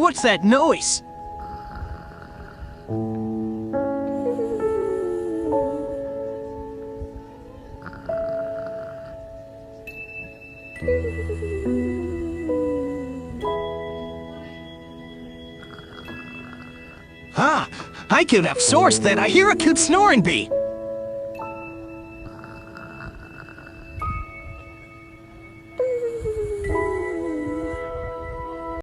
What's that noise? Ah, I could have sourced that. I hear a cute snoring bee.